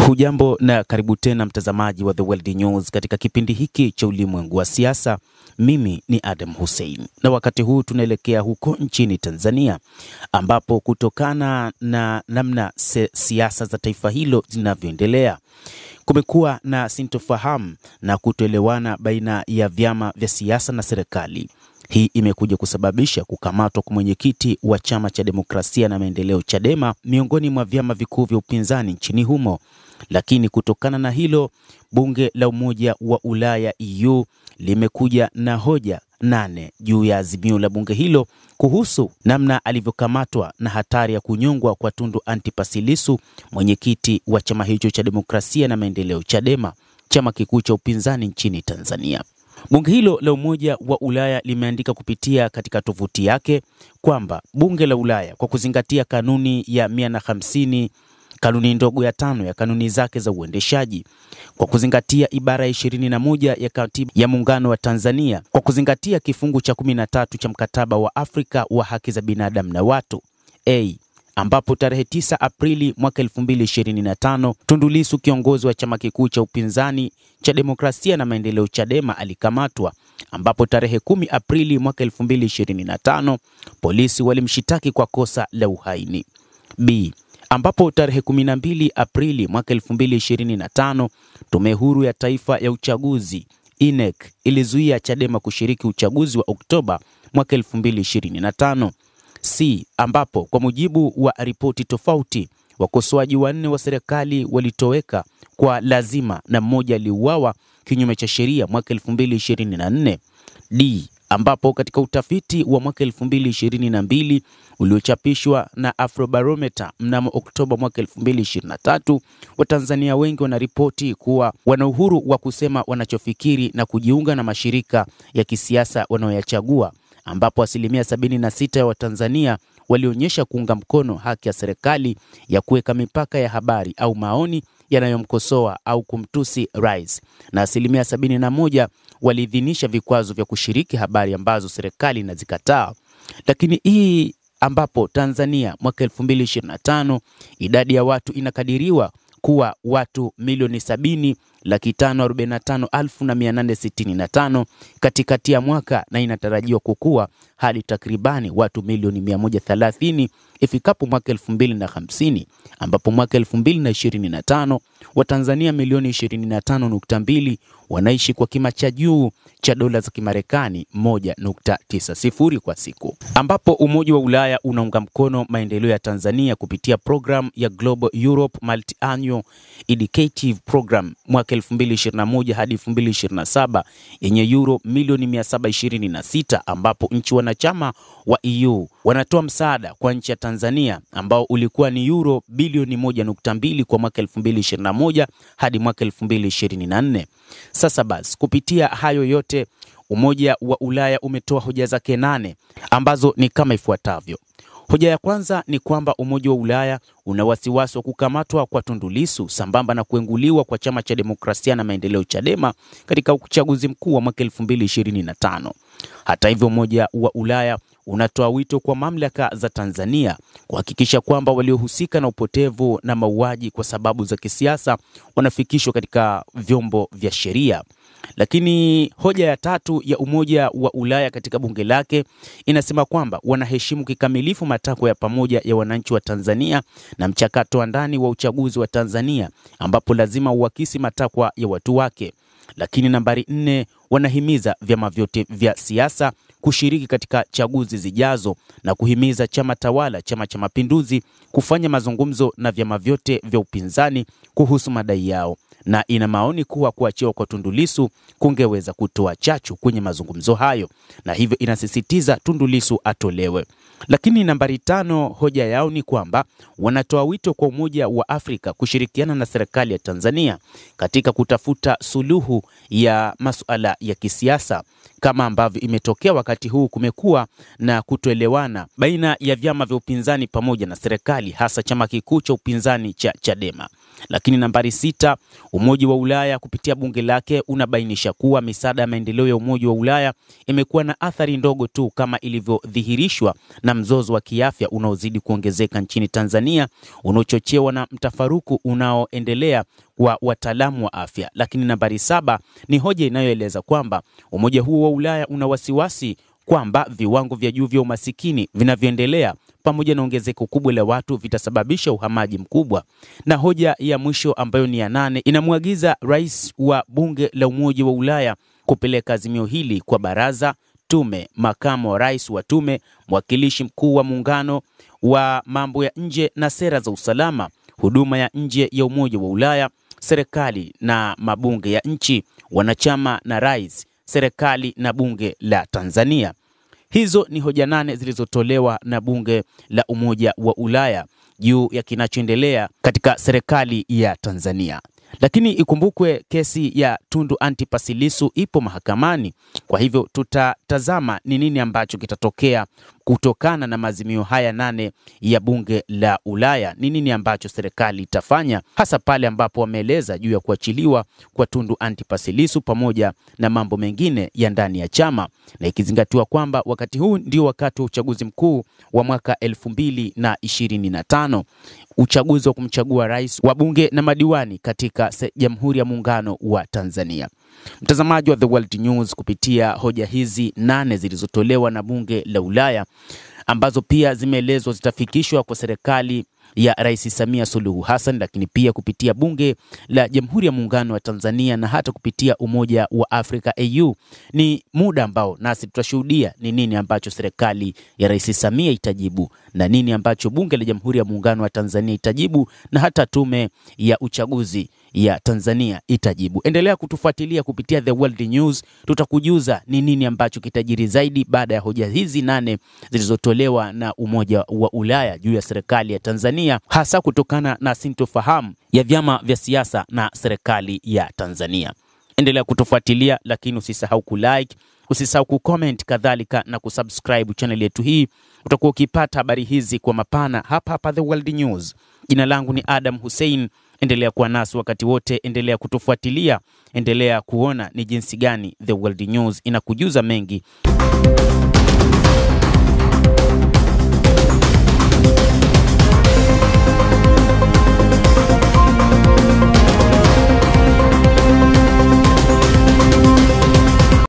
Hujambo na karibu tena mtazamaji wa The World News katika kipindi hiki cha ulimwengu wa siasa. Mimi ni Adam Hussein, na wakati huu tunaelekea huko nchini Tanzania, ambapo kutokana na namna siasa za taifa hilo zinavyoendelea, kumekuwa na sintofahamu na kutoelewana baina ya vyama vya siasa na serikali. Hii imekuja kusababisha kukamatwa kwa mwenyekiti wa Chama cha Demokrasia na Maendeleo Chadema miongoni mwa vyama vikuu vya upinzani nchini humo. Lakini kutokana na hilo, bunge la Umoja wa Ulaya EU limekuja na hoja 8 juu ya azimio la bunge hilo kuhusu namna alivyokamatwa na hatari ya kunyongwa kwa Tundu Antipas Lissu, mwenyekiti wa chama hicho cha Demokrasia na Maendeleo Chadema, chama kikuu cha upinzani nchini Tanzania. Bunge hilo la Umoja wa Ulaya limeandika kupitia katika tovuti yake kwamba bunge la Ulaya, kwa kuzingatia kanuni ya 150, kanuni ndogo ya 5 ya kanuni zake za uendeshaji, kwa kuzingatia ibara ya 21 ya Katiba ya Muungano wa Tanzania, kwa kuzingatia kifungu cha 13 cha Mkataba wa Afrika wa Haki za Binadamu na Watu ambapo tarehe 9 Aprili mwaka 2025 Tundu Lissu, kiongozi wa chama kikuu cha upinzani cha Demokrasia na Maendeleo Chadema, alikamatwa, ambapo tarehe 10 Aprili mwaka 2025 polisi walimshitaki kwa kosa la uhaini. Ambapo tarehe 12 Aprili mwaka 2025 Tume Huru ya Taifa ya Uchaguzi INEC ilizuia Chadema kushiriki uchaguzi wa Oktoba mwaka 2025. Ambapo kwa mujibu wa ripoti tofauti, wakosoaji 4 wa serikali walitoweka kwa lazima na mmoja aliuawa kinyume cha sheria mwaka 2024. Ambapo katika utafiti wa mwaka 2022 uliochapishwa na Afrobarometer mnamo Oktoba mwaka 2023, Watanzania wengi wanaripoti kuwa wana uhuru wa kusema wanachofikiri na kujiunga na mashirika ya kisiasa wanaoyachagua, ambapo 76% ya Watanzania walionyesha kuunga mkono haki ya serikali ya kuweka mipaka ya habari au maoni yanayomkosoa au kumtusi rais, na 71% waliidhinisha vikwazo vya kushiriki habari ambazo serikali inazikataa. Lakini hii ambapo Tanzania mwaka 2025 idadi ya watu inakadiriwa kuwa watu milioni 70,545,865 katikati ya mwaka, na inatarajiwa kukua hadi takribani watu milioni 130 ifikapo mwaka 2050, ambapo mwaka 2025 Watanzania milioni 25.2 wanaishi kwa kima cha juu cha dola za Kimarekani 1.90 kwa siku. Ambapo Umoja wa Ulaya unaunga mkono maendeleo ya Tanzania kupitia program ya Global Europe Multi-Annual Indicative Program mwaka 2021 hadi 2027 yenye euro milioni 726, ambapo nchi wanachama wa EU wanatoa msaada kwa nchi ya Tanzania ambao ulikuwa ni euro bilioni 1.2 kwa mwaka 2021 hadi mwaka 2024. Sasa basi, kupitia hayo yote, Umoja wa Ulaya umetoa hoja zake 8 ambazo ni kama ifuatavyo. Hoja ya kwanza ni kwamba Umoja wa Ulaya una wasiwasi wa kukamatwa kwa Tundu Lissu sambamba na kuenguliwa kwa Chama cha Demokrasia na Maendeleo Chadema katika uchaguzi mkuu wa mwaka 2025. Hata hivyo, Umoja wa Ulaya unatoa wito kwa mamlaka za Tanzania kuhakikisha kwamba waliohusika na upotevu na mauaji kwa sababu za kisiasa wanafikishwa katika vyombo vya sheria. Lakini hoja ya tatu ya Umoja wa Ulaya katika bunge lake inasema kwamba wanaheshimu kikamilifu matakwa ya pamoja ya wananchi wa Tanzania na mchakato wa ndani wa uchaguzi wa Tanzania, ambapo lazima uakisi matakwa ya watu wake. Lakini nambari 4, wanahimiza vyama vyote vya siasa kushiriki katika chaguzi zijazo na kuhimiza chama tawala, Chama cha Mapinduzi, kufanya mazungumzo na vyama vyote vya upinzani kuhusu madai yao, na ina maoni kuwa kuachiwa kwa Tundu Lissu kungeweza kutoa chachu kwenye mazungumzo hayo, na hivyo inasisitiza Tundu Lissu atolewe. Lakini nambari 5, hoja yao ni kwamba wanatoa wito kwa Umoja wa Afrika kushirikiana na serikali ya Tanzania katika kutafuta suluhu ya masuala ya kisiasa, kama ambavyo imetokea wakati huu kumekuwa na kutoelewana baina ya vyama vya upinzani pamoja na serikali, hasa chama kikuu cha upinzani cha Chadema. Lakini nambari 6, Umoja wa Ulaya kupitia bunge lake unabainisha kuwa misaada ya maendeleo ya Umoja wa Ulaya imekuwa na athari ndogo tu kama ilivyodhihirishwa na mzozo wa kiafya unaozidi kuongezeka nchini Tanzania, unaochochewa na mtafaruku unaoendelea wa wataalamu wa afya. Lakini nambari 7 ni hoja inayoeleza kwamba Umoja huo wa Ulaya una wasiwasi kwamba viwango vya juu vya umasikini vinavyoendelea pamoja na ongezeko kubwa la watu vitasababisha uhamaji mkubwa. Na hoja ya mwisho ambayo ni ya 8 inamwagiza rais wa bunge la Umoja wa Ulaya kupeleka azimio hili kwa baraza, tume, makamu wa rais wa tume, mwakilishi mkuu wa muungano wa mambo ya nje na sera za usalama, huduma ya nje ya Umoja wa Ulaya, serikali na mabunge ya nchi wanachama na rais, serikali na bunge la Tanzania. Hizo ni hoja 8 zilizotolewa na bunge la Umoja wa Ulaya juu ya kinachoendelea katika serikali ya Tanzania. Lakini ikumbukwe kesi ya Tundu Antipas Lissu ipo mahakamani. Kwa hivyo tutatazama ni nini ambacho kitatokea kutokana na maazimio haya 8 ya bunge la Ulaya. Ni nini ambacho serikali itafanya, hasa pale ambapo wameeleza juu ya kuachiliwa kwa Tundu Antipas Lissu pamoja na mambo mengine ya ndani ya chama, na ikizingatiwa kwamba wakati huu ndio wakati wa uchaguzi mkuu wa mwaka 2025, uchaguzi wa kumchagua rais wa bunge na madiwani katika Jamhuri ya Muungano wa Tanzania. Mtazamaji wa The World News, kupitia hoja hizi 8 zilizotolewa na bunge la Ulaya ambazo pia zimeelezwa zitafikishwa kwa serikali ya Rais Samia Suluhu Hassan, lakini pia kupitia bunge la Jamhuri ya Muungano wa Tanzania na hata kupitia Umoja wa Afrika AU, ni muda ambao nasi tutashuhudia ni nini ambacho serikali ya Rais Samia itajibu na nini ambacho bunge la Jamhuri ya Muungano wa Tanzania itajibu na hata tume ya uchaguzi ya Tanzania itajibu. Endelea kutufuatilia kupitia The World News, tutakujuza ni nini ambacho kitajiri zaidi baada ya hoja hizi 8 zilizotolewa na Umoja wa Ulaya juu ya serikali ya Tanzania, hasa kutokana na sintofahamu ya vyama vya siasa na serikali ya Tanzania. Endelea kutufuatilia, lakini usisahau kulike, usisahau kucomment, kadhalika na kusubscribe channel yetu hii. Utakuwa ukipata habari hizi kwa mapana hapa The World News. Jina langu ni Adam Hussein. Endelea kuwa nasi wakati wote, endelea kutufuatilia, endelea kuona ni jinsi gani The World News inakujuza mengi.